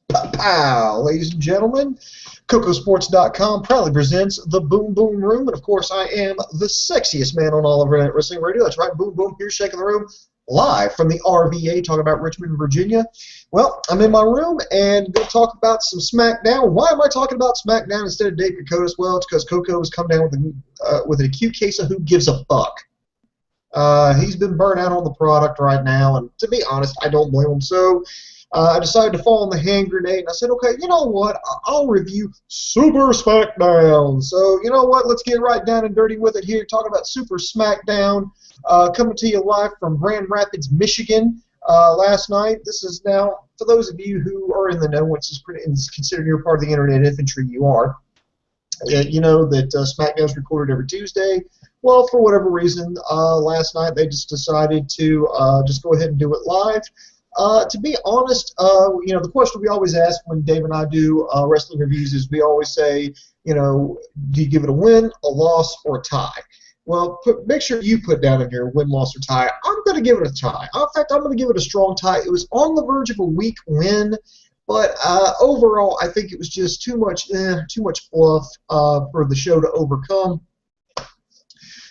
Pow, ladies and gentlemen, CocoSports.com proudly presents the Boom Boom Room, and of course I am the sexiest man on all of Internet Wrestling Radio. That's right, Boom Boom here, shaking the room, live from the RVA, talking about Richmond, Virginia. Well, I'm in my room and going to talk about some SmackDown. Why am I talking about SmackDown instead of Dave Kokotis? Well, it's because Coco has come down with an acute case of who gives a fuck. He's been burnt out on the product right now, and to be honest, I don't blame him. So I decided to fall on the hand grenade, and I said, okay, you know what? I'll review Super SmackDown. So, you know what? Let's get right down and dirty with it here. Talking about Super SmackDown, coming to you live from Grand Rapids, Michigan last night. This is now, for those of you who are in the know, which is considered you're part of the Internet infantry, you are. You know that SmackDown is recorded every Tuesday. Well, for whatever reason, last night they just decided to just go ahead and do it live. To be honest, you know, the question we always ask when Dave and I do wrestling reviews is we always say, you know, do you give it a win, a loss, or a tie? Well, make sure you put down in your win, loss, or tie. I'm going to give it a tie. In fact, I'm going to give it a strong tie. It was on the verge of a weak win, but overall, I think it was just too much fluff for the show to overcome.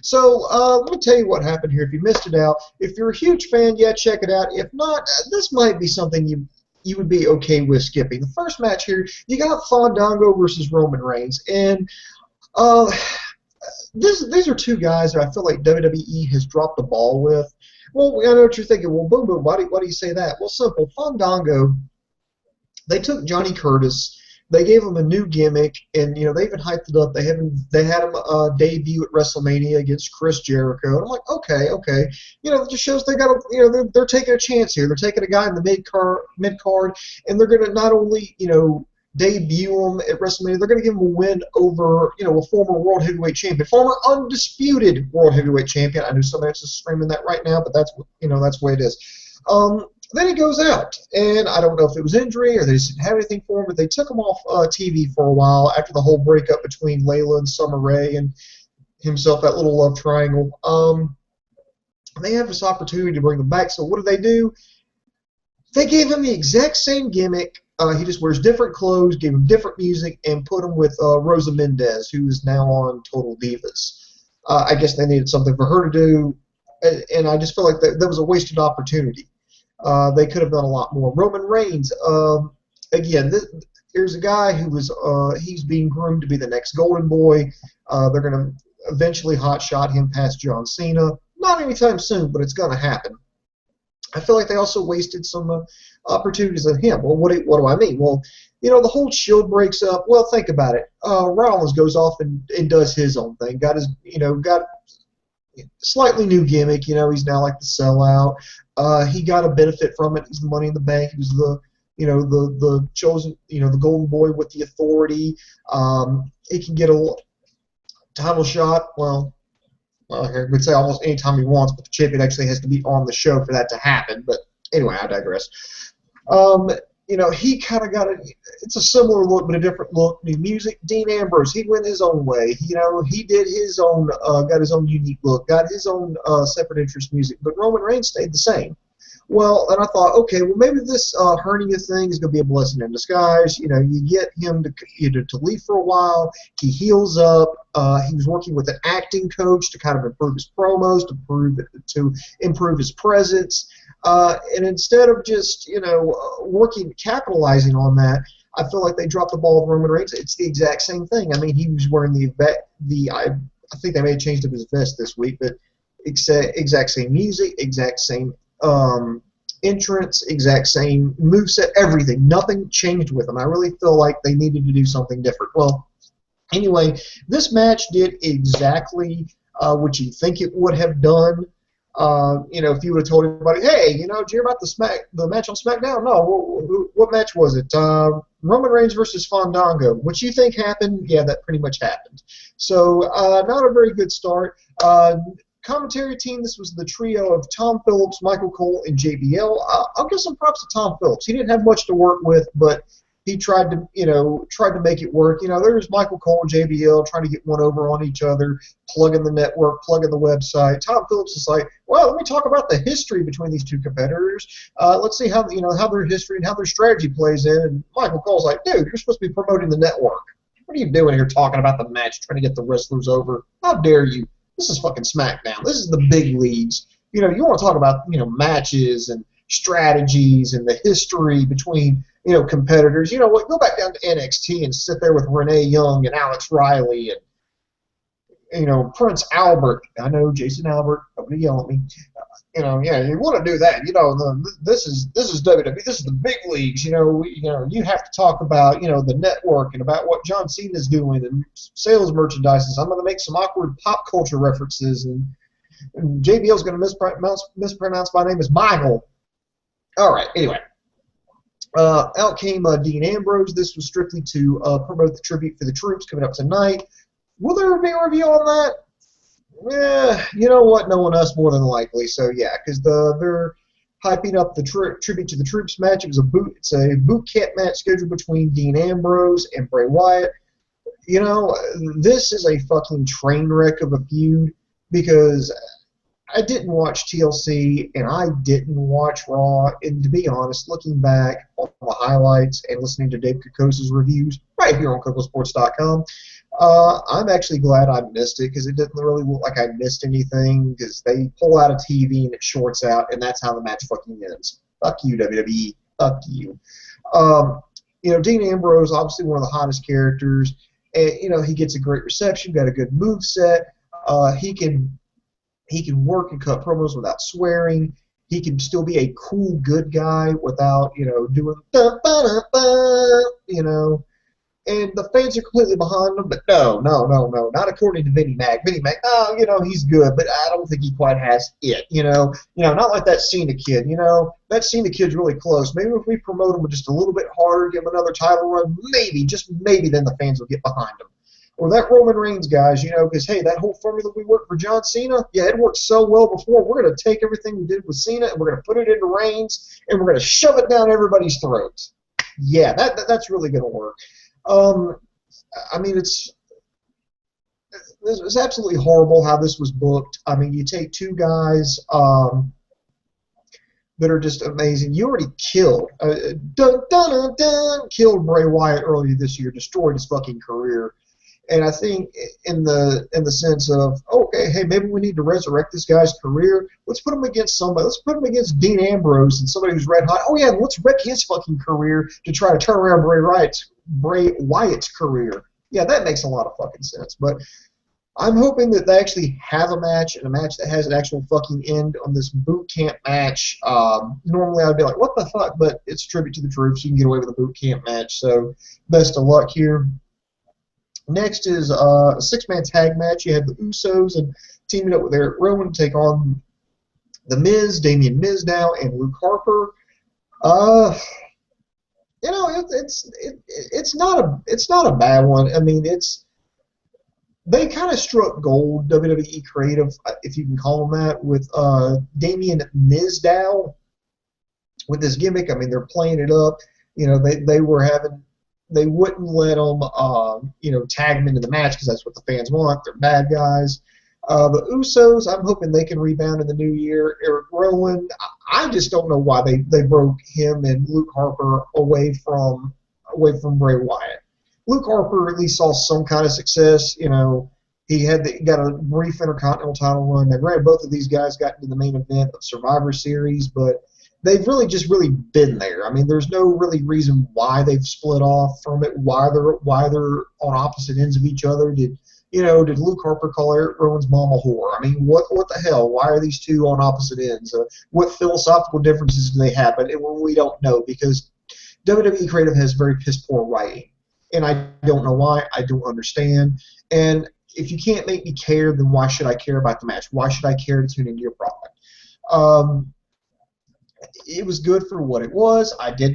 So let me tell you what happened here. If you missed it out, if you're a huge fan, yeah, check it out. If not, this might be something you would be okay with skipping. The first match here, you got Fandango versus Roman Reigns, and these are two guys that I feel like WWE has dropped the ball with. Well, I know what you're thinking. Well, boom, boom. Why do you say that? Well, simple. Fandango, they took Johnny Curtis. They gave him a new gimmick, and you know they even hyped it up. They had him debut at WrestleMania against Chris Jericho. And I'm like, okay, you know, it just shows they got they're taking a chance here. They're taking a guy in the mid card, and they're gonna not only debut him at WrestleMania, they're gonna give him a win over a former World Heavyweight Champion, former undisputed World Heavyweight Champion. I know somebody's just screaming that right now, but that's the way it is. Then he goes out, and I don't know if it was injury or they just didn't have anything for him, but they took him off TV for a while after the whole breakup between Layla and Summer Rae and himself, that little love triangle. They have this opportunity to bring him back, so what do? They gave him the exact same gimmick. He just wears different clothes, gave him different music, and put him with Rosa Mendez, who is now on Total Divas. I guess they needed something for her to do, and I just feel like that was a wasted opportunity. They could have done a lot more. Roman Reigns, again, here's a guy who was he's being groomed to be the next Golden Boy. They're going to eventually hotshot him past John Cena. Not anytime soon, but it's going to happen. I feel like they also wasted some opportunities on him. Well, what do I mean? Well, the whole Shield breaks up. Well, think about it. Rollins goes off and does his own thing. Got slightly new gimmick. He's now like the sellout. He got a benefit from it. He's the Money in the Bank. He was the chosen, the Golden Boy with the authority. He can get a title shot. Well, I would say almost any time he wants, but the champion actually has to be on the show for that to happen. But anyway, I digress. He kind of got it's a similar look, but a different look. New music. Dean Ambrose, he went his own way. He did his own, got his own unique look, got his own separate interest music, but Roman Reigns stayed the same. Well, and I thought, okay, well maybe this hernia thing is going to be a blessing in disguise. You get him to leave for a while. He heals up. He was working with an acting coach to kind of improve his promos, to improve his presence. And instead of just, capitalizing on that, I feel like they dropped the ball with Roman Reigns. It's the exact same thing. I mean, he was wearing I think they may have changed up his vest this week, but exact same music, exact same entrance, exact same moveset, everything. Nothing changed with him. I really feel like they needed to do something different. Well, anyway, this match did exactly what you think it would have done. If you would have told everybody, hey, did you hear about the match on SmackDown? No, what match was it? Roman Reigns versus Fandango. What you think happened? Yeah, that pretty much happened. So, not a very good start. Commentary team, this was the trio of Tom Phillips, Michael Cole, and JBL. I'll give some props to Tom Phillips. He didn't have much to work with, but he tried to, tried to make it work. There's Michael Cole and JBL trying to get one over on each other, plugging the network, plugging the website. Tom Phillips is like, well, let me talk about the history between these two competitors. Let's see how their history and how their strategy plays in. And Michael Cole's like, dude, you're supposed to be promoting the network. What are you doing here talking about the match, trying to get the wrestlers over? How dare you? This is fucking SmackDown. This is the big leagues. You want to talk about, matches and strategies and the history between, competitors. You know what? Go back down to NXT and sit there with Renee Young and Alex Riley and, Prince Albert. I know Jason Albert. Nobody yell at me. You want to do that. This is WWE. This is the big leagues. You have to talk about, the network and about what John Cena's doing and sales merchandise. I'm going to make some awkward pop culture references, and JBL's going to mispronounce my name as Michael. All right. Anyway, out came Dean Ambrose. This was strictly to promote the tribute for the troops coming up tonight. Will there be a review on that? Yeah, you know what? No one else more than likely. So yeah, because they're hyping up the tribute to the troops match. It's a boot camp match scheduled between Dean Ambrose and Bray Wyatt. This is a fucking train wreck of a feud because I didn't watch TLC and I didn't watch Raw. And to be honest, looking back on the highlights and listening to Dave Kokosa's reviews right here on CocoSports.com, I'm actually glad I missed it because it didn't really look like I missed anything because they pull out a TV and it shorts out and that's how the match fucking ends. Fuck you, WWE. Fuck you. Dean Ambrose, obviously one of the hottest characters, and he gets a great reception, got a good moveset. He can work and cut promos without swearing. He can still be a cool, good guy without, doing and the fans are completely behind him, but no, not according to Vinnie Mac. Vinnie Mac, he's good, but I don't think he quite has it, not like that Cena kid, that Cena kid's really close. Maybe if we promote him just a little bit harder, give him another title run, maybe, just maybe, then the fans will get behind him. Or that Roman Reigns, guys, because, hey, that whole formula we worked for John Cena, yeah, it worked so well before. We're going to take everything we did with Cena and we're going to put it into Reigns and we're going to shove it down everybody's throats. Yeah, that's really going to work. It's absolutely horrible how this was booked. You take two guys that are just amazing. You already killed killed Bray Wyatt earlier this year, destroyed his fucking career. And I think in the sense of, okay, hey, maybe we need to resurrect this guy's career. Let's put him against somebody. Let's put him against Dean Ambrose and somebody who's red hot. Oh, yeah, let's wreck his fucking career to try to turn around Bray Wyatt's career. Yeah, that makes a lot of fucking sense. But I'm hoping that they actually have a match, and a match that has an actual fucking end on this boot camp match. Normally I'd be like, what the fuck? But it's a tribute to the troops. You can get away with a boot camp match. So best of luck here. Next is a six-man tag match. You have the Usos and teaming up with Eric Rowan to take on The Miz, Damian Mizdow, and Luke Harper. It's not a bad one. They kind of struck gold, WWE creative, if you can call them that, with Damian Mizdow with this gimmick. They're playing it up. They wouldn't let them, tag them into the match because that's what the fans want. They're bad guys. The Usos, I'm hoping they can rebound in the new year. Eric Rowan, I just don't know why they broke him and Luke Harper away from Bray Wyatt. Luke Harper at least saw some kind of success. He got a brief Intercontinental title run. Now, granted, both of these guys got into the main event of Survivor Series, but they've really been there. There's no really reason why they've split off from it, why they're on opposite ends of each other. Did Luke Harper call Eric Rowan's mom a whore? What the hell? Why are these two on opposite ends? What philosophical differences do they have? But we don't know because WWE Creative has very piss poor writing, and I don't know why. I don't understand. And if you can't make me care, then why should I care about the match? Why should I care to tune into your product? It was good for what it was. I do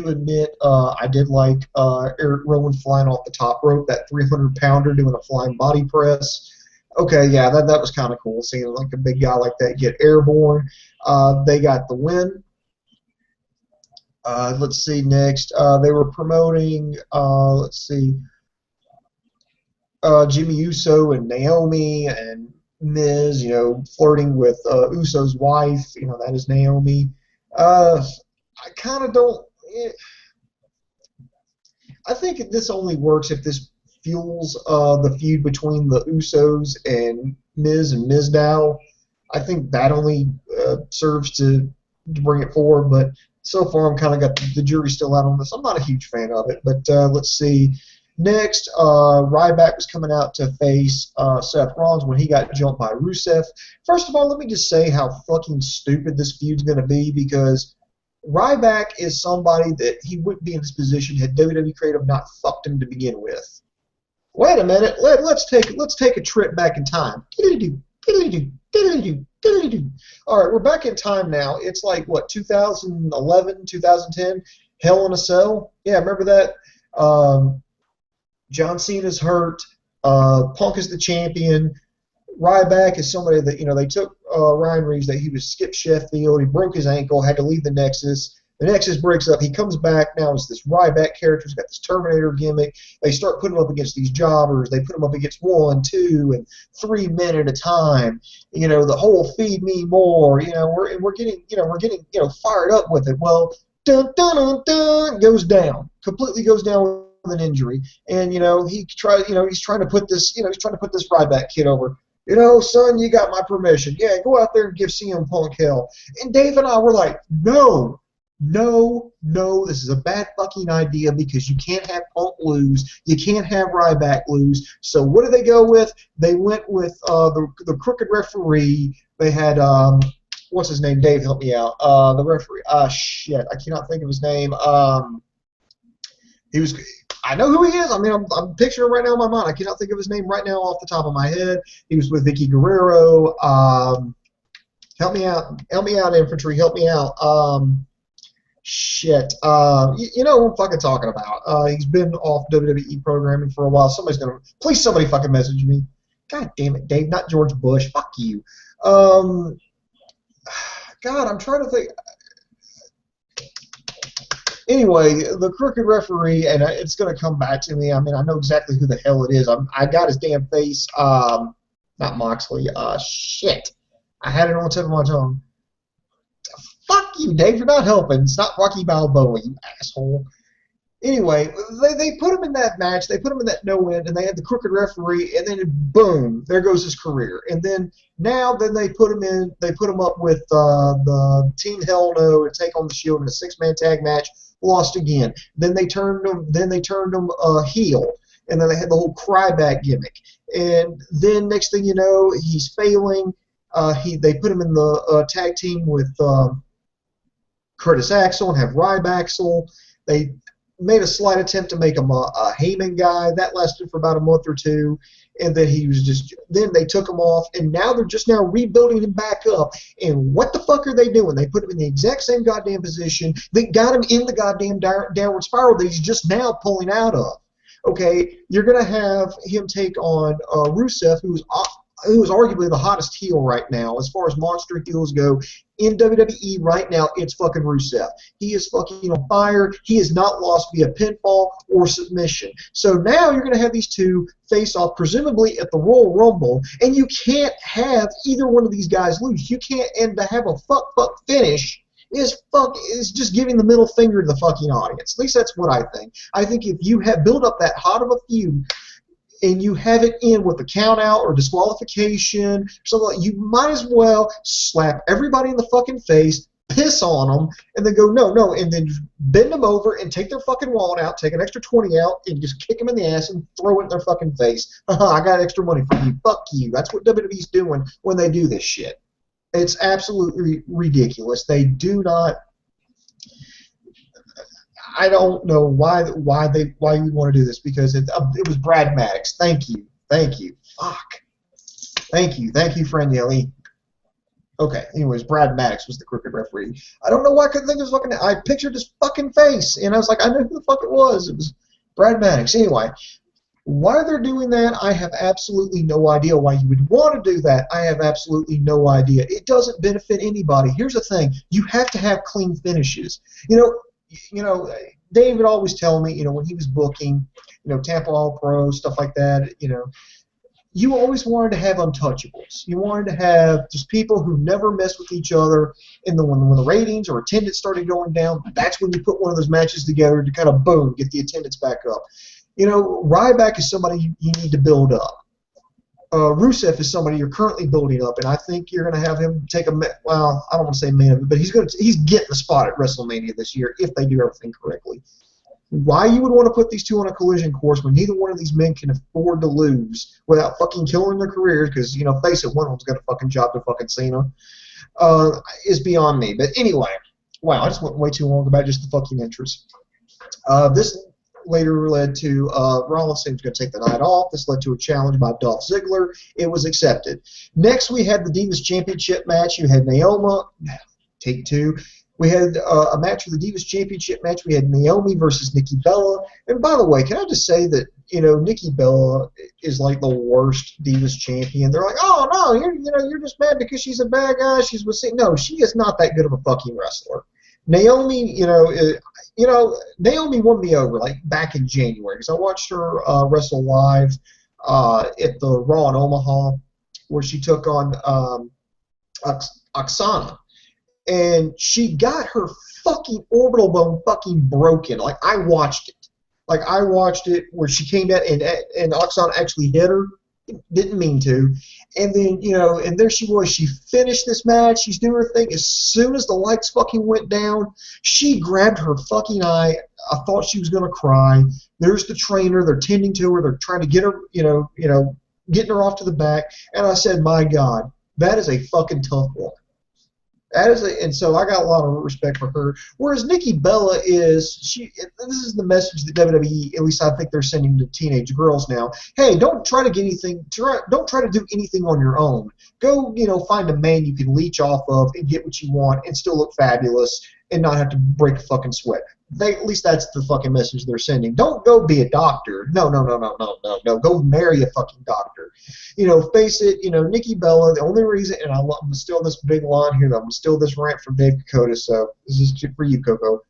admit I did like Eric Rowan flying off the top rope, that 300-pounder doing a flying body press. Okay, yeah, that was kind of cool, seeing like a big guy like that get airborne. They got the win. Let's see next. They were promoting. Let's see. Jimmy Uso and Naomi and Miz, flirting with Uso's wife. That is Naomi. I kind of don't. I think this only works if this fuels the feud between the Usos and Miz and Mizdow. I think that only serves to bring it forward, but so far I'm kind of got the jury still out on this. I'm not a huge fan of it, but let's see. Next, Ryback was coming out to face Seth Rollins when he got jumped by Rusev. First of all, let me just say how fucking stupid this feud's going to be, because Ryback is somebody that he wouldn't be in this position had WWE Creative not fucked him to begin with. Wait a minute, let's take a trip back in time. All right, we're back in time now. It's like what, 2011, 2010, Hell in a Cell. Yeah, remember that? John Cena's hurt. Punk is the champion. Ryback is somebody that, they took Ryan Reeves, that he was Skip Sheffield. He broke his ankle, had to leave the Nexus. The Nexus breaks up. He comes back. Now it's this Ryback character. He's got this Terminator gimmick. They start putting him up against these jobbers. They put him up against 1, 2, and 3 men at a time. The whole feed me more. We're getting fired up with it. Well, dun dun dun dun goes down. Completely goes down with an injury. And he's trying to put this Ryback kid over. Son, you got my permission. Yeah, go out there and give CM Punk hell. And Dave and I were like, no, this is a bad fucking idea, because you can't have Punk lose. You can't have Ryback lose. So what did they go with? They went with the crooked referee. They had, what's his name? Dave, help me out. The referee. Shit, I cannot think of his name. I know who he is. I mean, I'm picturing him right now in my mind. I cannot think of his name right now off the top of my head. He was with Vicky Guerrero. Help me out, infantry. Help me out. Shit. You know who I'm fucking talking about. He's been off WWE programming for a while. Please somebody fucking message me. God damn it, Dave. Not George Bush. Fuck you. God, I'm trying to think. Anyway, the crooked referee, and it's going to come back to me. I mean, I know exactly who the hell it is. I got his damn face. Not Moxley. Shit. I had it on the tip of my tongue. Fuck you, Dave. You're not helping. It's not Rocky Balboa, you asshole. Anyway, they put him in that match. They put him in that no-win, and they had the crooked referee, and then boom, there goes his career. And then they put him in. They put him up with the Team Hell No to take on the Shield in a 6-man tag match. Lost again. Then they turned him heel, and then they had the whole Ryback gimmick. And then next thing you know, he's failing. They put him in the tag team with Curtis Axel and have Ryback. They made a slight attempt to make him a Heyman guy. That lasted for about a month or two, and then then they took him off, and now they're just rebuilding him back up. And what the fuck are they doing? They put him in the exact same goddamn position. They got him in the goddamn downward spiral that he's just now pulling out of. Okay, you're gonna have him take on Rusev, who is arguably the hottest heel right now as far as monster heels go in WWE right now. It's fucking Rusev. He is fucking on fire. He has not lost via pinfall or submission. So now you're going to have these two face off, presumably at the Royal Rumble, and you can't have either one of these guys lose. You can't, and to have a fuck finish is just giving the middle finger to the fucking audience. At least that's what I think. I think if you have built up that hot of a feud, and you have it in with a count out or disqualification, something, you might as well slap everybody in the fucking face, piss on them, and then go, no, and then bend them over and take their fucking wallet out, take an extra 20 out, and just kick them in the ass and throw it in their fucking face. I got extra money for you. Fuck you. That's what WWE's doing when they do this shit. It's absolutely ridiculous. They do not. I don't know why you want to do this, because it was Brad Maddox. Thank you. Fuck. Thank you, friend Yelly. Okay. Anyways, Brad Maddox was the crooked referee. I don't know why I couldn't think of his fucking. I pictured his fucking face, and I was like, I know who the fuck it was. It was Brad Maddox. Anyway, why they're doing that, I have absolutely no idea. Why you would want to do that, I have absolutely no idea. It doesn't benefit anybody. Here's the thing: you have to have clean finishes. you know, Dave would always tell me, you know, when he was booking, you know, Tampa All Pro, stuff like that, you know, you always wanted to have untouchables. You wanted to have just people who never mess with each other. And then when the ratings or attendance started going down, that's when you put one of those matches together to kind of, boom, get the attendance back up. You know, Ryback is somebody you need to build up. Rusev is somebody you're currently building up, and I think you're going to have him take a well, I don't want to say main event, but he's getting a spot at WrestleMania this year if they do everything correctly. Why you would want to put these two on a collision course when neither one of these men can afford to lose without fucking killing their careers, because, you know, face it, one of them's got a fucking job to fucking Cena, is beyond me. But anyway, wow, I just went way too long about just the fucking entrance. This later led to Rollins saying he was going to take the night off. This led to a challenge by Dolph Ziggler. It was accepted. Next, we had the Divas Championship match. You had Naomi, take two. We had a match for the Divas Championship match. We had Naomi versus Nikki Bella. And by the way, can I just say that, you know, Nikki Bella is like the worst Divas champion. They're like, oh no, you're just mad because she's a bad guy. She's with no, she is not that good of a fucking wrestler. Naomi, Naomi won me over like back in January because I watched her wrestle live at the Raw in Omaha where she took on Oksana. And she got her fucking orbital bone fucking broken. Like, I watched it. Like, I watched it where she came out and Oksana actually hit her. Didn't mean to. And then, you know, and there she was. She finished this match. She's doing her thing. As soon as the lights fucking went down, she grabbed her fucking eye. I thought she was going to cry. There's the trainer. They're tending to her. They're trying to get her, getting her off to the back. And I said, my God, that is a fucking tough one. And so I got a lot of respect for her. Whereas Nikki Bella is, this is the message that WWE, at least I think they're sending to teenage girls now. Hey, don't try to get anything. Don't try to do anything on your own. Go, find a man you can leech off of and get what you want and still look fabulous and not have to break a fucking sweat. At least that's the fucking message they're sending. Don't go be a doctor. No. Go marry a fucking doctor. Face it, Nikki Bella, the only reason, and I'm going to steal this big line here, I'm going to steal this rant from Dave Dakota, so this is for you, Coco.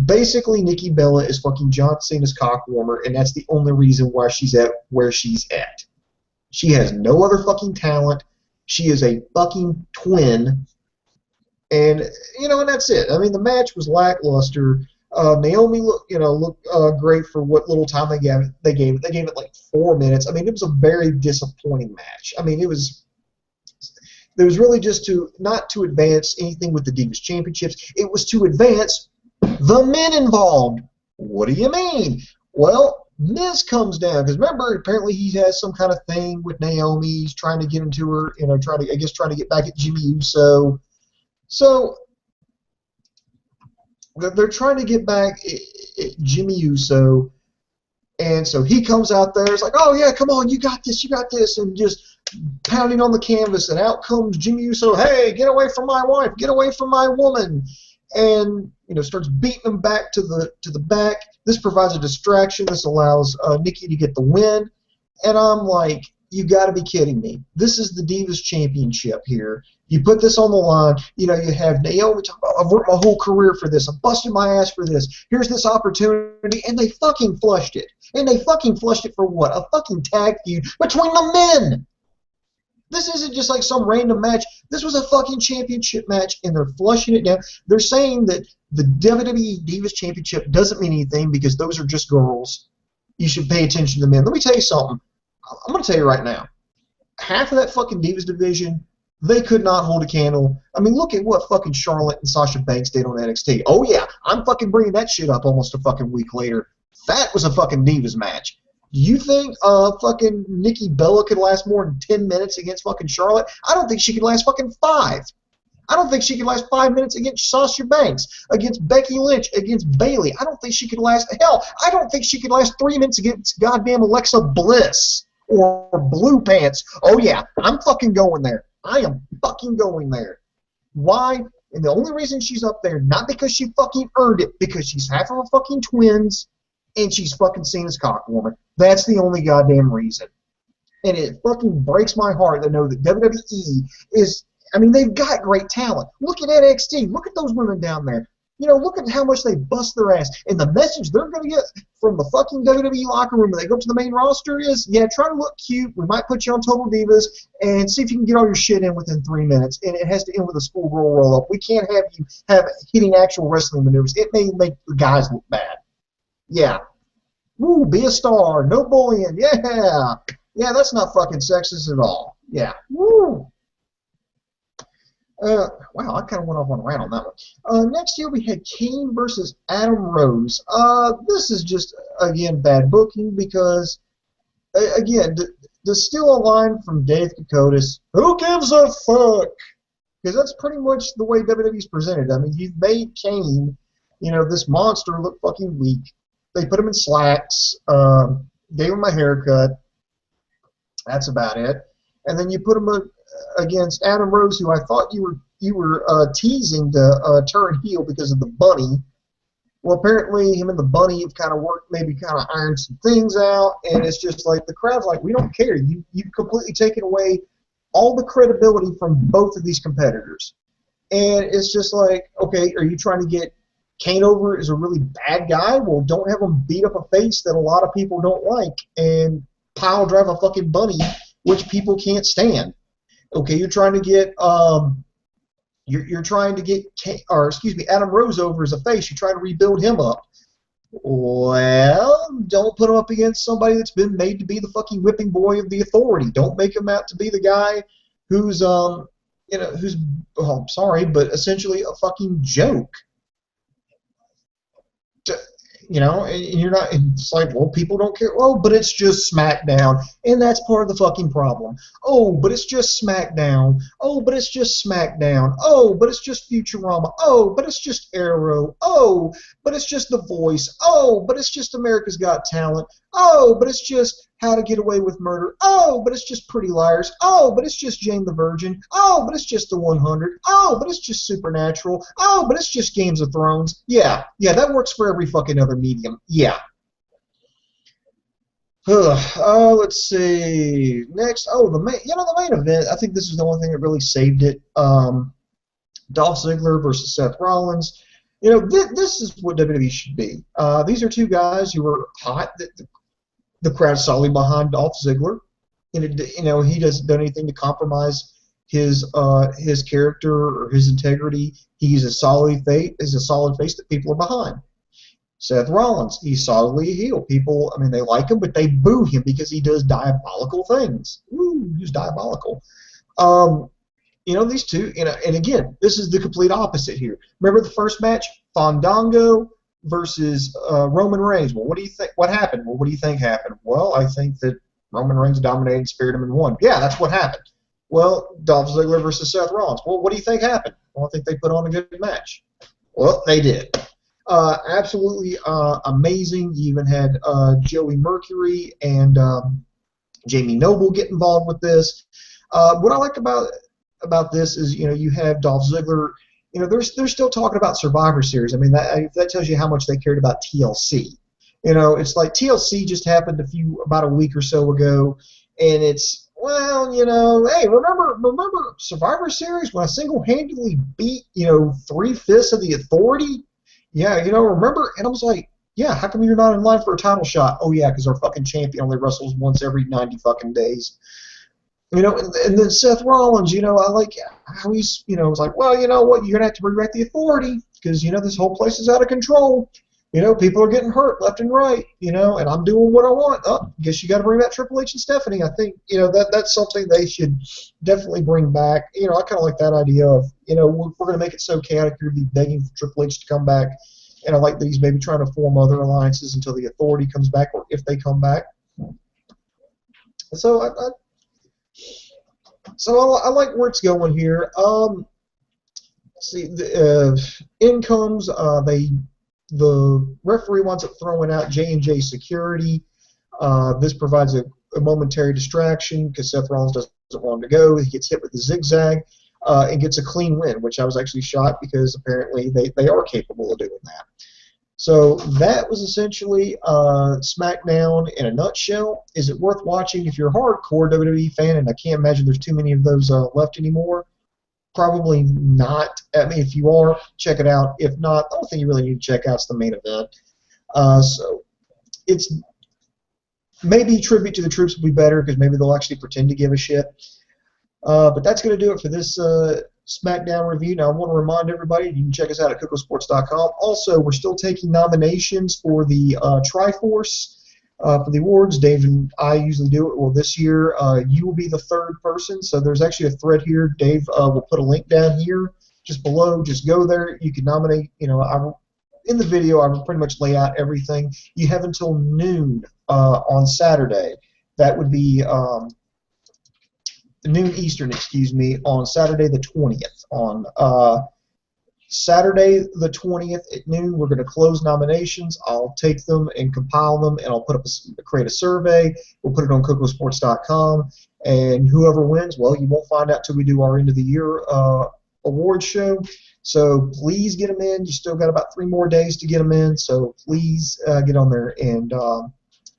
Basically, Nikki Bella is fucking John Cena's cock warmer, and that's the only reason why she's at where she's at. She has no other fucking talent. She is a fucking twin. And, and that's it. I mean, the match was lackluster. Naomi looked great for what little time they gave it. They gave it like 4 minutes. I mean, it was a very disappointing match. I mean, it was really just not to advance anything with the Divas Championships. It was to advance the men involved. What do you mean? Well, Miz comes down because remember, apparently he has some kind of thing with Naomi. He's trying to get into her, trying to get back at Jimmy Uso. So they're trying to get back at Jimmy Uso, and so he comes out there. It's like, oh yeah, come on, you got this, and just pounding on the canvas. And out comes Jimmy Uso. Hey, get away from my wife, get away from my woman, and starts beating him back to the back. This provides a distraction. This allows Nikki to get the win, and I'm like, you got to be kidding me. This is the Divas Championship here. You put this on the line. You have Naomi talk about, I've worked my whole career for this. I'm busting my ass for this. Here's this opportunity. And they fucking flushed it. And they fucking flushed it for what? A fucking tag feud between the men. This isn't just like some random match. This was a fucking championship match, and they're flushing it down. They're saying that the WWE Divas Championship doesn't mean anything because those are just girls. You should pay attention to the men. Let me tell you something. I'm going to tell you right now, half of that fucking Divas division, they could not hold a candle. I mean, look at what fucking Charlotte and Sasha Banks did on NXT. Oh, yeah, I'm fucking bringing that shit up almost a fucking week later. That was a fucking Divas match. Do you think fucking Nikki Bella could last more than 10 minutes against fucking Charlotte? I don't think she could last fucking 5. I don't think she could last 5 minutes against Sasha Banks, against Becky Lynch, against Bayley. I don't think she could last, hell, I don't think she could last 3 minutes against goddamn Alexa Bliss. Or Blue Pants. Oh, yeah, I'm fucking going there. I am fucking going there. Why? And the only reason she's up there, not because she fucking earned it, because she's half of a fucking twins, and she's fucking seen as cockwoman. That's the only goddamn reason. And it fucking breaks my heart to know that WWE is, I mean, they've got great talent. Look at NXT. Look at those women down there. Look at how much they bust their ass. And the message they're going to get from the fucking WWE locker room when they go up to the main roster is, yeah, try to look cute. We might put you on Total Divas and see if you can get all your shit in within 3 minutes. And it has to end with a schoolgirl roll-up. We can't have you hitting actual wrestling maneuvers. It may make the guys look bad. Yeah. Woo, be a star. No bullying. Yeah. Yeah, that's not fucking sexist at all. Yeah. Woo. Wow, I kind of went off on a rant on that one. Next year we had Kane versus Adam Rose. This is just, again, bad booking because, again, there's still a line from Dave Kokotis, who gives a fuck? Because that's pretty much the way WWE's presented. I mean, you've made Kane, this monster look fucking weak. They put him in slacks, gave him a haircut. That's about it. And then you put him against Adam Rose, who I thought you were teasing to turn heel because of the bunny. Well, apparently him and the bunny have kind of worked, maybe kind of ironed some things out, and it's just like the crowd's like, we don't care. You've completely taken away all the credibility from both of these competitors. And it's just like, okay, are you trying to get Kane over as a really bad guy? Well, don't have him beat up a face that a lot of people don't like and pile drive a fucking bunny, which people can't stand. Okay, you're trying to get you're trying to get Adam Rose over as a face. You're trying to rebuild him up. Well, don't put him up against somebody that's been made to be the fucking whipping boy of the Authority. Don't make him out to be the guy who's I'm sorry, but essentially a fucking joke. And you're not, it's like, well, people don't care. Oh, but it's just SmackDown, and that's part of the fucking problem. Oh, but it's just SmackDown. Oh, but it's just SmackDown. Oh, but it's just Futurama. Oh, but it's just Arrow. Oh, but it's just The Voice. Oh, but it's just America's Got Talent. Oh, but it's just How to Get Away with Murder. Oh, but it's just Pretty Liars. Oh, but it's just Jane the Virgin. Oh, but it's just The 100. Oh, but it's just Supernatural. Oh, but it's just Games of Thrones. Yeah, that works for every fucking other medium. Yeah. Let's see. Next, the main event. I think this is the only thing that really saved it. Dolph Ziggler versus Seth Rollins. This is what WWE should be. These are two guys who are hot. The crowd's solidly behind Dolph Ziggler, and he doesn't do anything to compromise his character or his integrity. He's a solid face that people are behind. Seth Rollins, he's solidly a heel. People, they like him, but they boo him because he does diabolical things. Ooh, he's diabolical. These two, and again, this is the complete opposite here. Remember the first match, Fandango versus Roman Reigns. Well, what do you think? What happened? Well, what do you think happened? Well, I think that Roman Reigns dominated, speared him, and won. Yeah, that's what happened. Well, Dolph Ziggler versus Seth Rollins. Well, what do you think happened? Well, I think they put on a good match. Well, they did. Absolutely amazing. You even had Joey Mercury and Jamie Noble get involved with this. What I like about this is, you have Dolph Ziggler. They're still talking about Survivor Series. That tells you how much they cared about TLC. It's like TLC just happened about a week or so ago, and it's, well, hey, remember Survivor Series when I single-handedly beat, 3/5 of the Authority? Yeah, remember? And I was like, yeah, how come you're not in line for a title shot? Oh, yeah, because our fucking champion only wrestles once every 90 fucking days. And then Seth Rollins, I like how he's, was like, well, you know what, you're going to have to rewrite the Authority because, this whole place is out of control. People are getting hurt left and right, and I'm doing what I want. Oh, I guess you got to bring back Triple H and Stephanie. I think, that's something they should definitely bring back. I kind of like that idea of, we're going to make it so chaotic you're going to be begging for Triple H to come back. And I like that he's maybe trying to form other alliances until the Authority comes back or if they come back. So I like where it's going here. See, in comes the referee winds up throwing out J&J security. This provides a momentary distraction because Seth Rollins doesn't want him to go. He gets hit with the zigzag and gets a clean win, which I was actually shocked because apparently they are capable of doing that. So that was essentially SmackDown in a nutshell. Is it worth watching if you're a hardcore WWE fan? And I can't imagine there's too many of those left anymore. Probably not. I mean, if you are, check it out. If not, the only thing you really need to check out is the main event. So it's maybe tribute to the troops will be better because maybe they'll actually pretend to give a shit. But that's going to do it for this SmackDown review. Now, I want to remind everybody, you can check us out at cocosports.com. Also, we're still taking nominations for the Triforce for the awards. Dave and I usually do it. Well, this year, you will be the third person. So there's actually a thread here. Dave will put a link down here just below. Just go there. You can nominate. In the video, I will pretty much lay out everything. You have until noon on Saturday. That would be noon Eastern, excuse me, on Saturday the 20th. On Saturday the 20th at noon, we're going to close nominations. I'll take them and compile them, and I'll create a survey. We'll put it on cocosports.com, and whoever wins, well, you won't find out till we do our end of the year award show. So please get them in. You still got about 3 more days to get them in. So please get on there and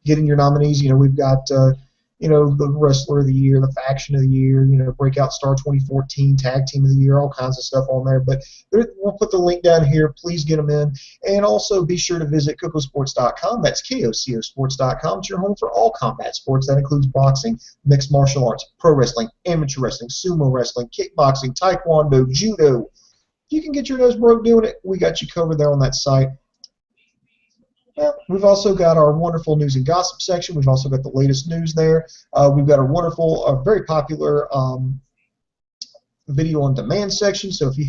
get in your nominees. We've got the Wrestler of the Year, the Faction of the Year, Breakout Star 2014, Tag Team of the Year, all kinds of stuff on there. But we'll put the link down here. Please get them in. And also be sure to visit cocosports.com. That's KOCOsports.com. It's your home for all combat sports. That includes boxing, mixed martial arts, pro wrestling, amateur wrestling, sumo wrestling, kickboxing, taekwondo, judo. If you can get your nose broke doing it, we got you covered there on that site. Yeah, we've also got our wonderful news and gossip section. We've also got the latest news there. We've got a wonderful, very popular video on demand section. So if you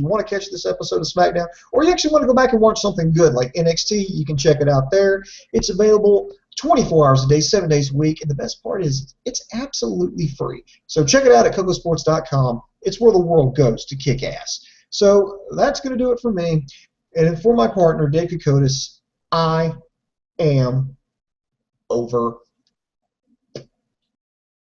want to catch this episode of SmackDown, or you actually want to go back and watch something good like NXT, you can check it out there. It's available 24 hours a day, 7 days a week, and the best part is it's absolutely free. So check it out at cocosports.com. It's where the world goes to kick ass. So that's going to do it for me. And for my partner, Dave Kokotis, I am over.